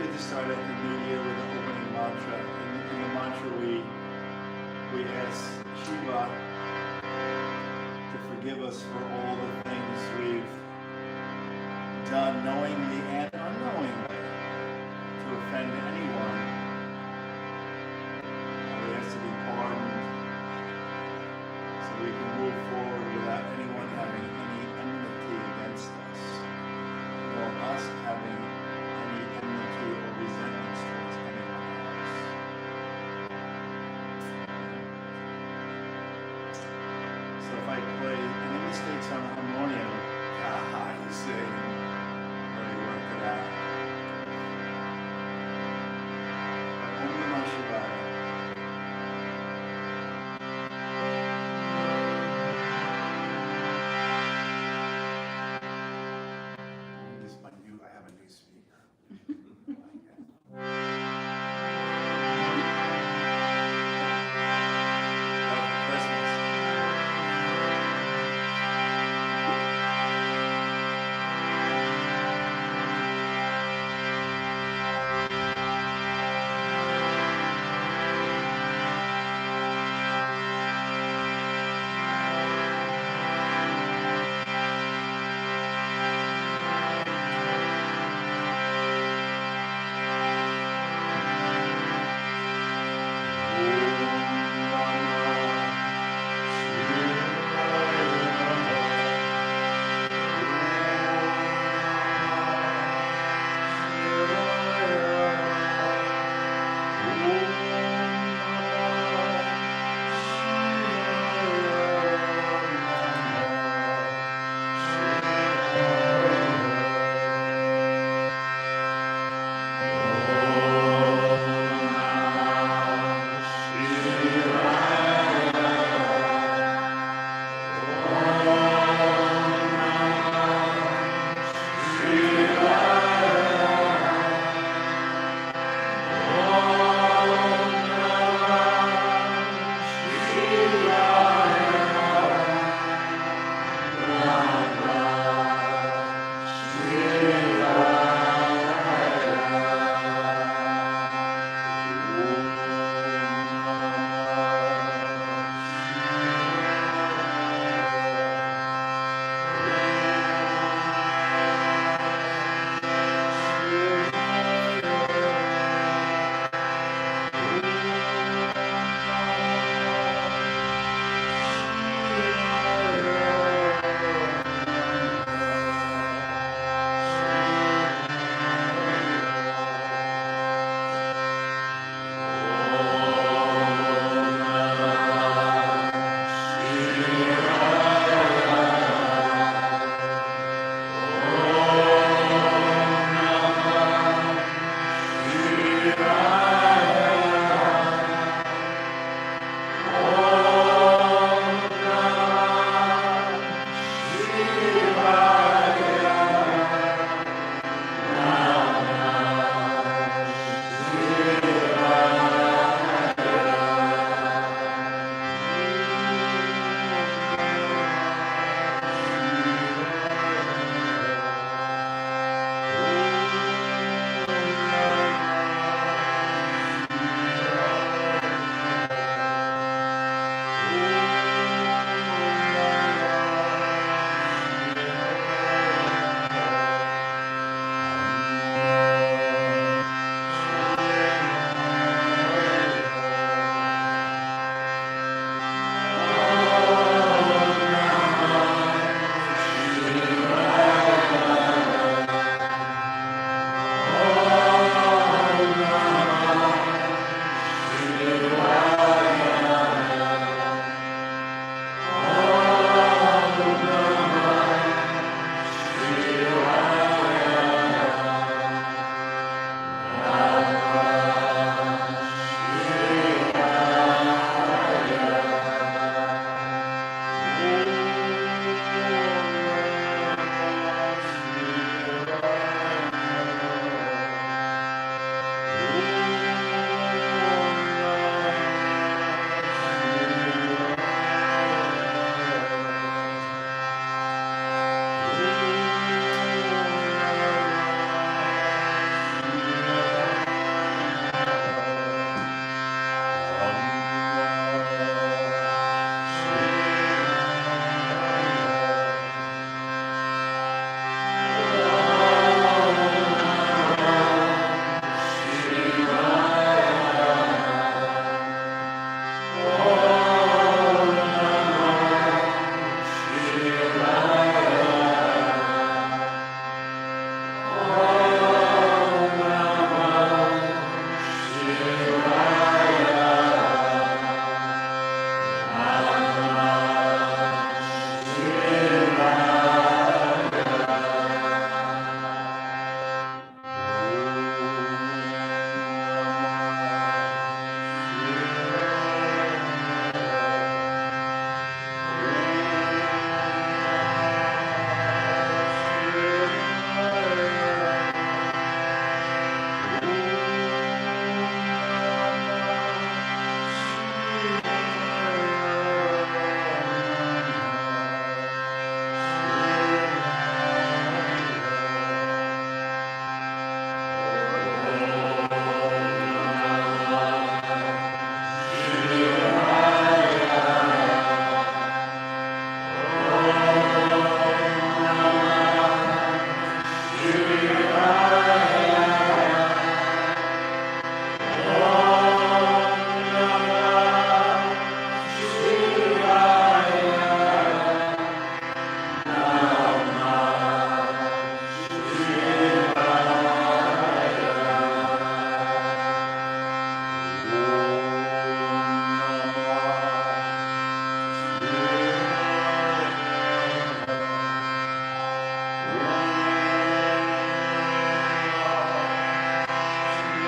good to start at the new year with an opening mantra. In the mantra, we ask Shiva to forgive us for all the things we've done knowingly and unknowingly to offend anyone. And we ask to be pardoned so we can move forward without anyone having any enmity against us, or us having any enmity or resentments towards anyone else. So if I play any mistakes on the harmonium, you sing, or you work it out. Om Namah Shivaya. This is my new, I have a new speaker. Christmas.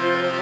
Shivaya.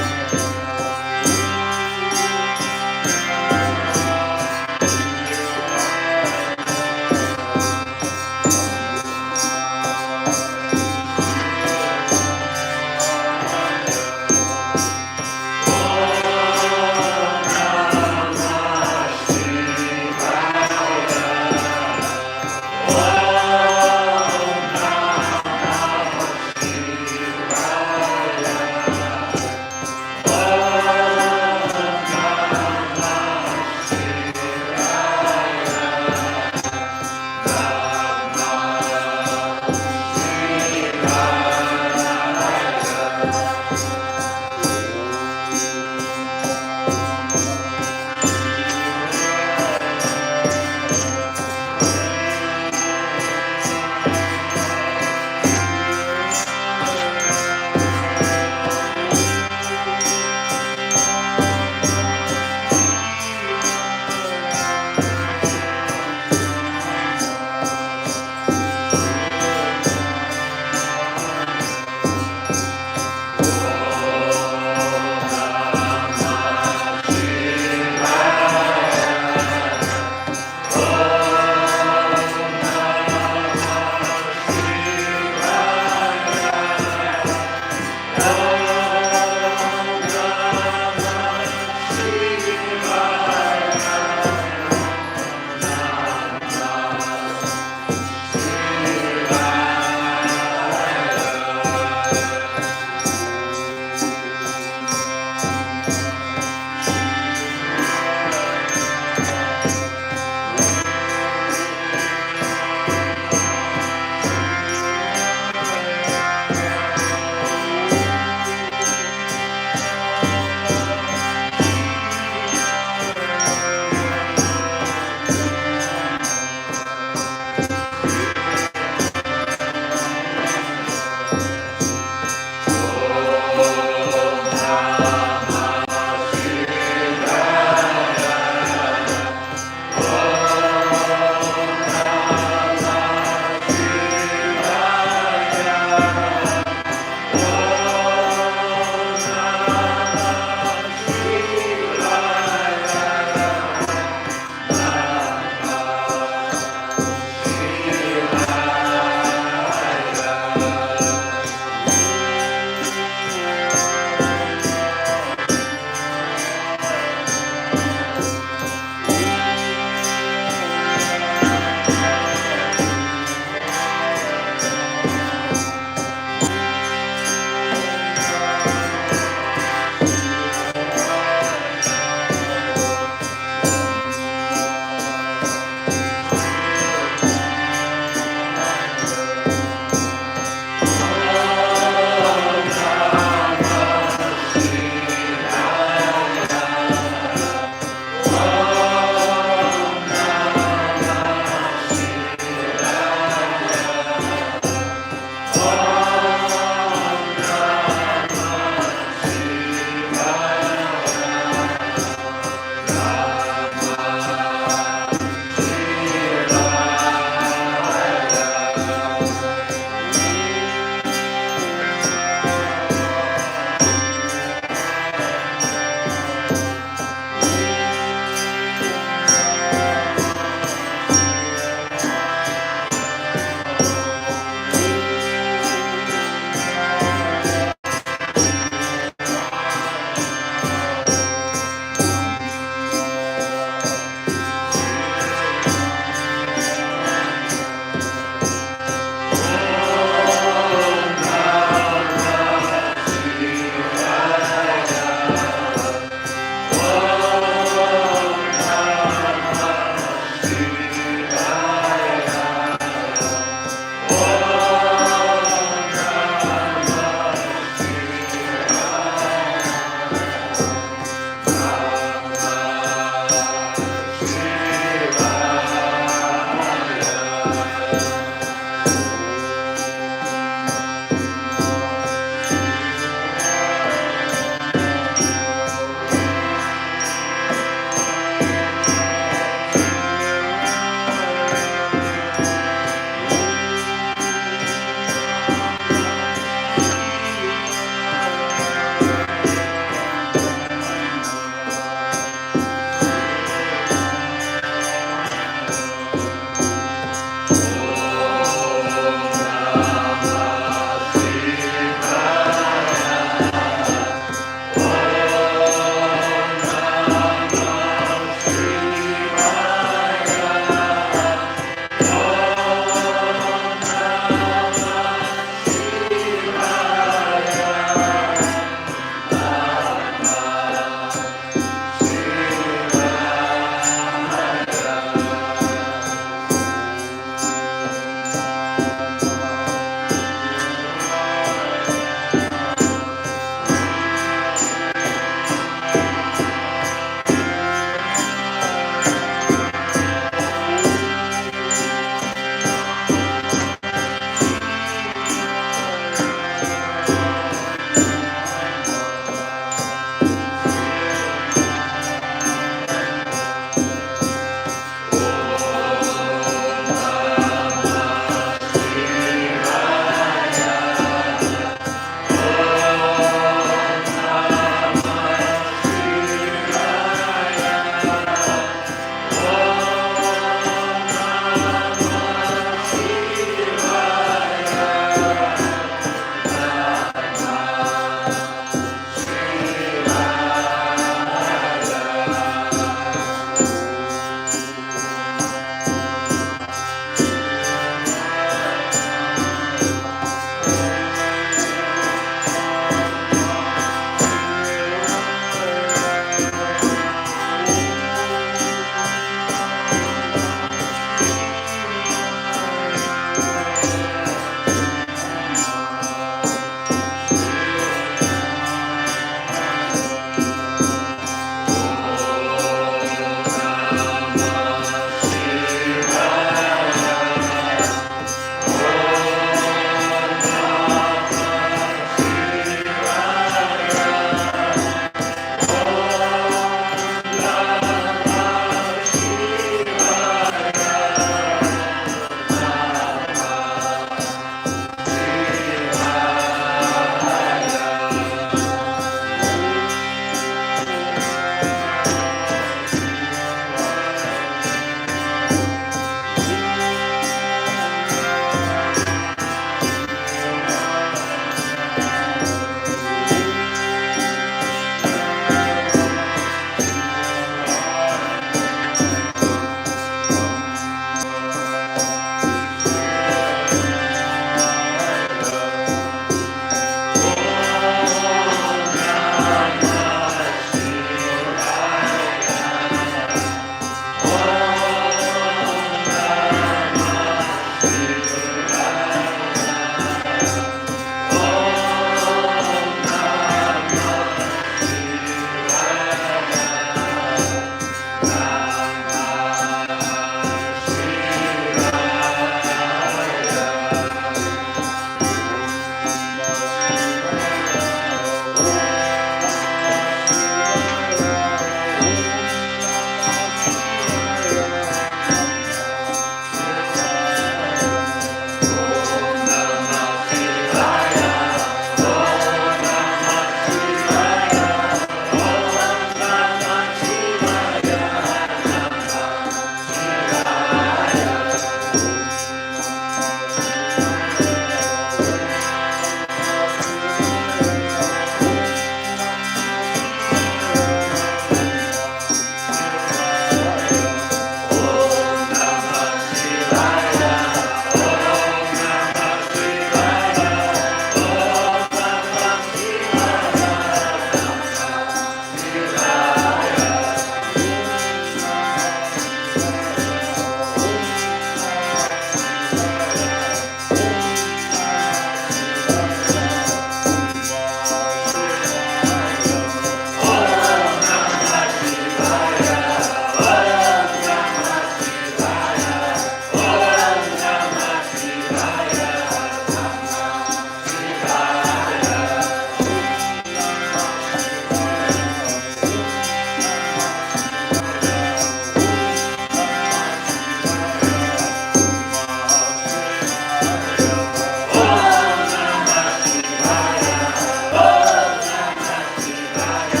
Shivaya.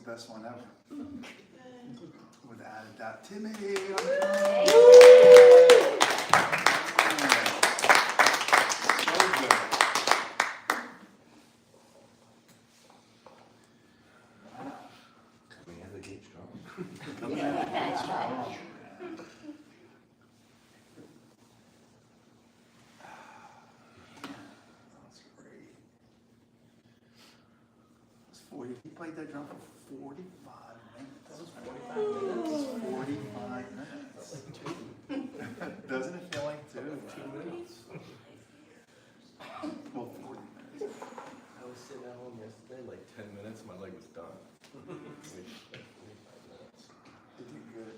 best one ever. Without a doubt. Timmy! He played that drum for 45 minutes. That was 45 minutes. 45 minutes. Doesn't it feel like 2 minutes? Well, 40 minutes. I was sitting at home yesterday, like 10 minutes, my leg was done. 45 minutes. You did good.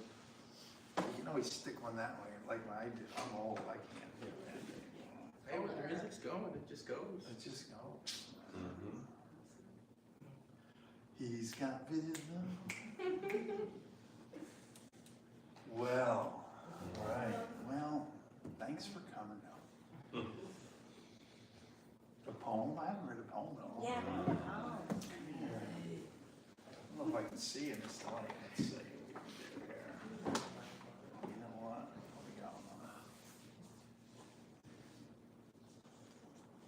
You can always stick one that way, like I do. I'm old, I can't do that. Hey, when the music's going, it just goes. It just goes. He's got rhythm. Well, all right. Well, thanks for coming out. A poem? I haven't read a poem in a long time. I don't know if I can see in this light. Let's see what we can do here. You know what? What we got on?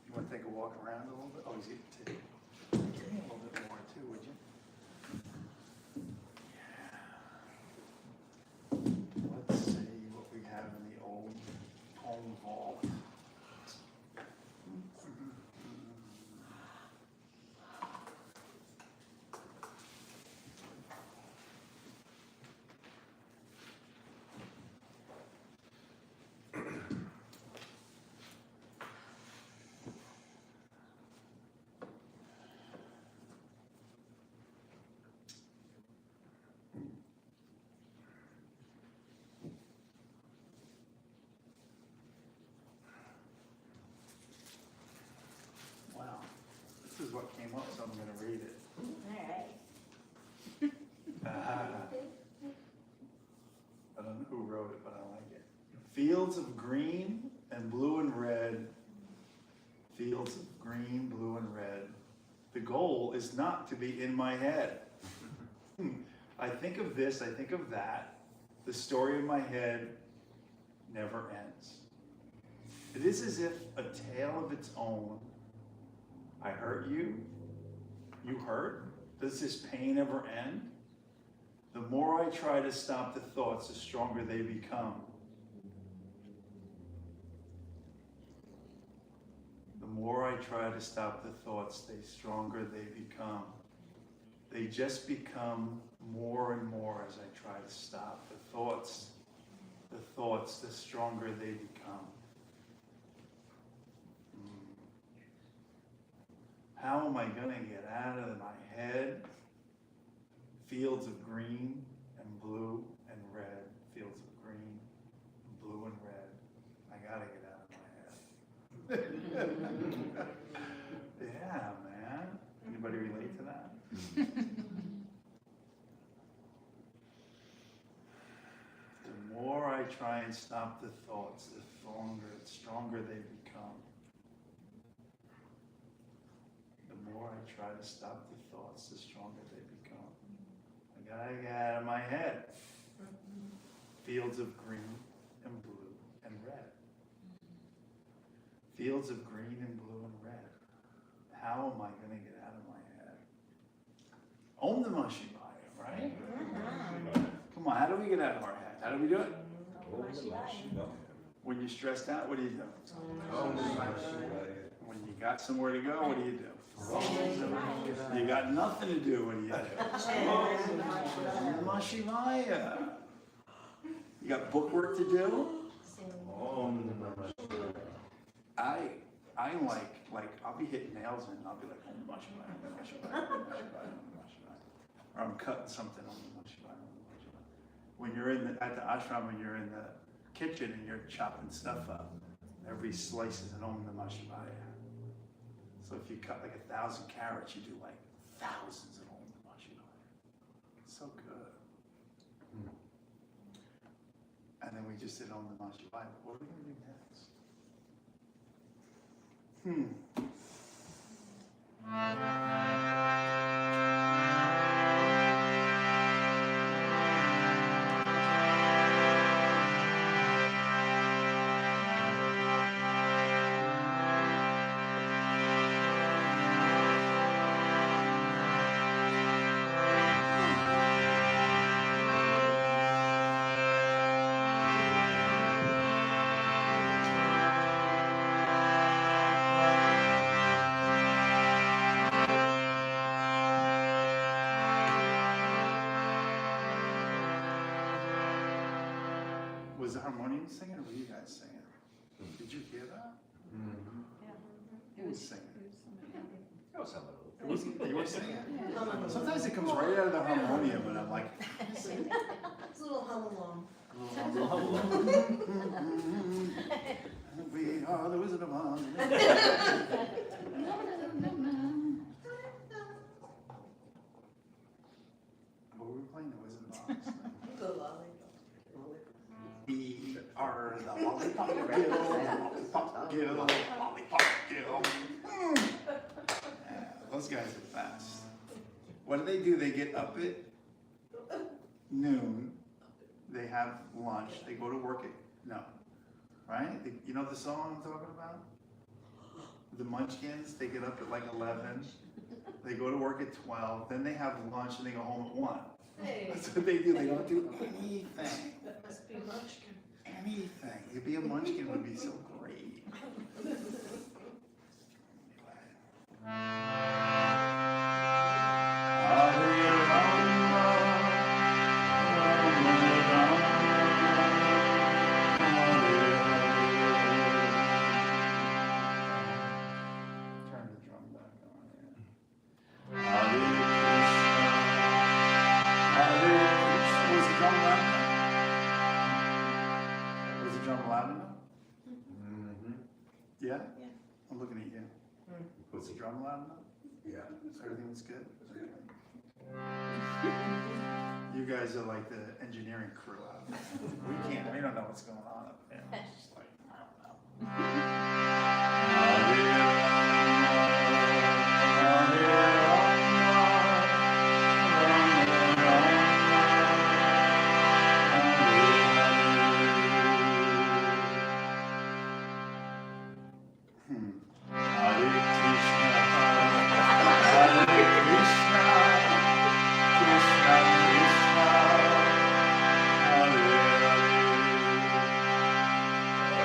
You want to take a walk around a little bit? Oh, he's getting tea. Give me a little bit more too, would you? Let's see what we have in the old poem vault. This is what came up, so I'm going to read it. All right. I don't know who wrote it, but I like it. Fields of green and blue and red. Fields of green, blue and red. The goal is not to be in my head. I think of this, I think of that. The story in my head never ends. It is as if a tale of its own. I hurt you. You hurt? Does this pain ever end? The more I try to stop the thoughts, the stronger they become. The more I try to stop the thoughts, the stronger they become. They just become more and more as I try to stop the thoughts, the stronger they become. How am I going to get out of my head? Fields of green and blue and red. Fields of green, blue and red. I got to get out of my head. Yeah, man. Anybody relate to that? The more I try and stop the thoughts, the stronger they become. The more I try to stop the thoughts, the stronger they become. I gotta get out of my head. Fields of green and blue and red. Fields of green and blue and red. How am I going to get out of my head? Om Namah Shivaya, right? Come on, how do we get out of our head? How do we do it? When you're stressed out, what do you do? When you got somewhere to go, what do you do? You got nothing to do, what do you do? Om Namah Shivaya. You got bookwork to do? I like I'll be hitting nails and I'll be like, Om Namah Shivaya, Om Namah Shivaya, Om Namah Shivaya, Om Namah Shivaya. Or I'm cutting something, Om Namah Shivaya, Om Namah Shivaya. When you're at the ashram and you're in the kitchen and you're chopping stuff up, every slice is an Om Namah Shivaya. So if you cut like 1,000 carrots, you do like thousands of Om Namah Shivaya. It's so good. And then we just did Om Namah Shivaya. What are we going to do next? Was the harmonium singing or were you guys singing? Did you hear that? Mm-hmm. Who was singing? That was something. It was, you were singing? Sometimes it comes right out of the harmonium and I'm like, It's a little hum along. we are the Wizard of Oz. What were we playing, the Wizard of Oz? The lollipop. We are the Lollipop Guild, Lollipop Guild, Lollipop Guild. Yeah, those guys are fast. What do? They get up at noon, they have lunch, they go to work at, right? You know the song I'm talking about? The Munchkins, they get up at like 11, they go to work at 12, then they have lunch and they go home at 1. Hey, That's what they do, they don't do anything. that must be Munchkin. Anything. To be a munchkin would be so great. Turn the drum back on. Hare Krishna. Was the drum loud enough? Was the drum loud enough? Mm-hmm. Yeah? Yeah. I'm looking at you. Was the drum loud enough? Yeah. Everything was good? Okay. You guys are like the engineering crew out there. We don't know what's going on up there. It's just like, I don't know. Hare Krishna, Krishna Krishna, Hare Hare.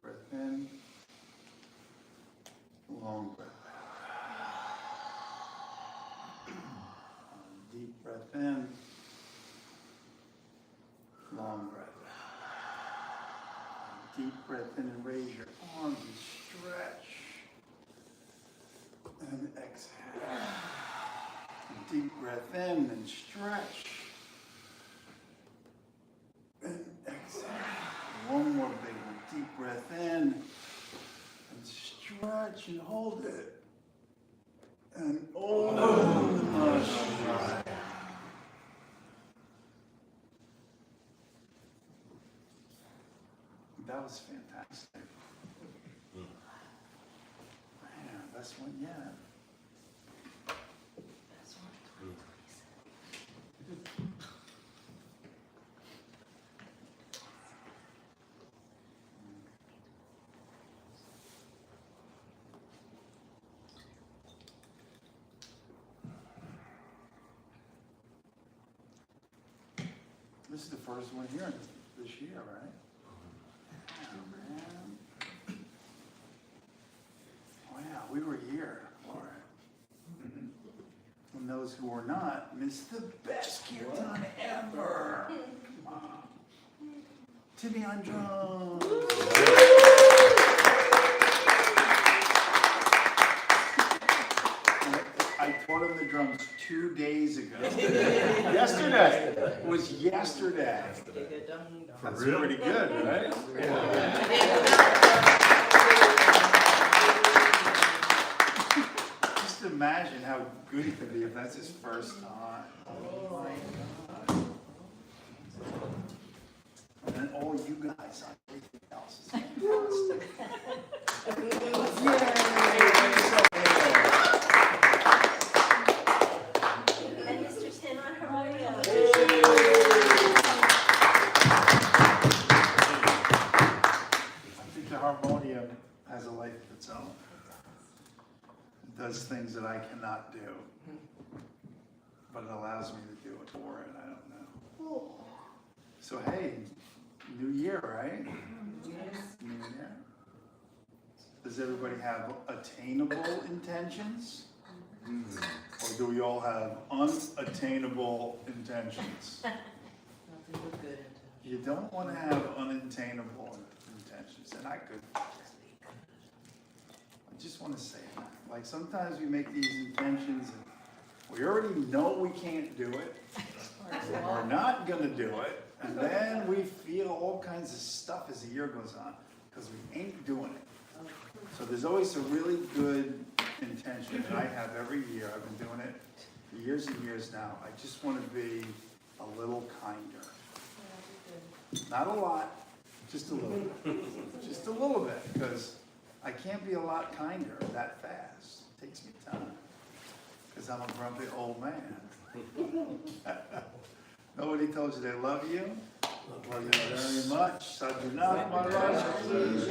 breath in. Long breath out. Deep breath in. Long breath out. Deep breath in and raise your arms and stretch. And exhale. Deep breath in and stretch. And exhale. One more big one. Deep breath in. And stretch and hold it. And that was fantastic. Man, best one yet. This is the first one here this year, right? Oh, man. Wow, we were here for it. And those who were not missed the best kirtan ever. Come on. Timmy on drums. I taught him the drums 2 days ago. Yesterday. It was yesterday. That's pretty good, right? Just imagine how good he can be if that's his first time. Oh my God. And then all you guys on everything else is fantastic. And Mr. Tim on harmonium. I think the harmonium has a life of its own. It does things that I cannot do. But it allows me to do it for it. I don't know. So hey, new year, right? Yes. New year. Does everybody have attainable intentions? Or do we all have unattainable intentions? Nothing but good. You don't want to have unattainable intentions, and I just want to say that. Like sometimes we make these intentions and we already know we can't do it, and we're not going to do it, and then we feel all kinds of stuff as the year goes on because we ain't doing it. So there's always a really good intention that I have every year. I've been doing it for years and years now. I just want to be a little kinder. Not a lot, just a little bit. Just a little bit, because I can't be a lot kinder that fast. It takes me time, because I'm a grumpy old man. Nobody told you they love you. Love you very much. Sadhana Maharaj, please.